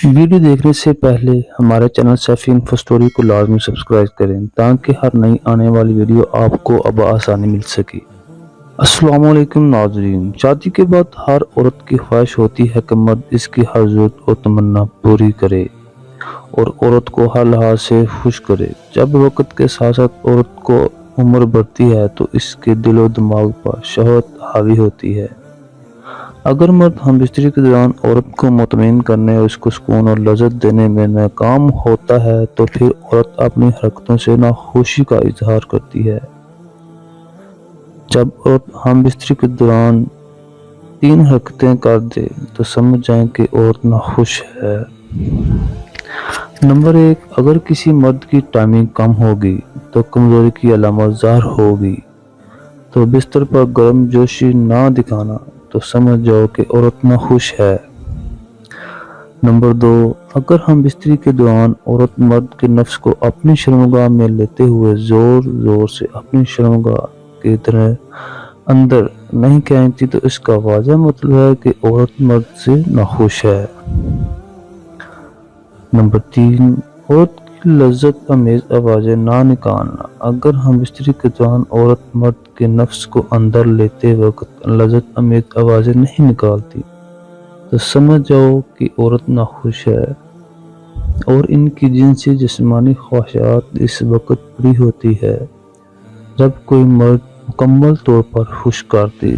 Video دیکھنے سے پہلے ہمارے چینل سیفی انفو سٹوری کو لازمی سبسکرائب کریں تاکہ ہر نئی آنے والی ویڈیو آپ کو بآسانی مل سکے۔ السلام علیکم ناظرین، شادی کے بعد ہر عورت کی خواہش ہوتی ہے کہ مرد اس کی ہر ضرورت اور تمنا پوری کرے اور عورت کو ہر لحاظ سے خوش کرے۔ جب وقت کے ساتھ ساتھ عورت کو عمر بڑھتی ہے تو اس کے دل و دماغ پر شہوت حاوی ہوتی ہے۔ اگر مرد ہم بستری کے دوران عورت کو مطمئن کرنے اور اس کو سکون اور لذت دینے میں ناکام ہوتا ہے تو پھر عورت اپنی حرکتوں سے ناخوشی کا اظہار کرتی ہے۔ جب عورت ہم بستری کے دوران 3 حرکتیں کر دے تو سمجھ جائیں کہ عورت ناخوش ہے۔ نمبر 1، اگر کسی مرد کی ٹائمنگ کم ہوگی تو کمزوری کی علامت ظاہر ہوگی، تو بستر پر گرم جوشی نہ دکھانا تو سمجھ جاؤ کہ عورت ناخوش ہے۔ نمبر 2، اگر ہم بستری کے دوران عورت مرد کے نفس کو اپنی شرمگاہ میں لیتے ہوئے زور زور سے اپنی شرمگاہ کے اندر نہیں کھینچتی تو اس کا واضح مطلب ہے کہ عورت مرد سے ناخوش ہے۔ نمبر 3، عورت کی لذت امیز آوازیں نہ نکالنا۔ اگر ہم بستری کے دوران عورت مرد کے نفس کو اندر لیتے وقت لذت امیز آوازیں نہیں نکالتی تو سمجھ جاؤ کہ عورت ناخوش ہے اور ان کی جنسی جسمانی خواہشات اس وقت پوری ہوتی ہے جب کوئی مرد مکمل طور پر خوش کر دے۔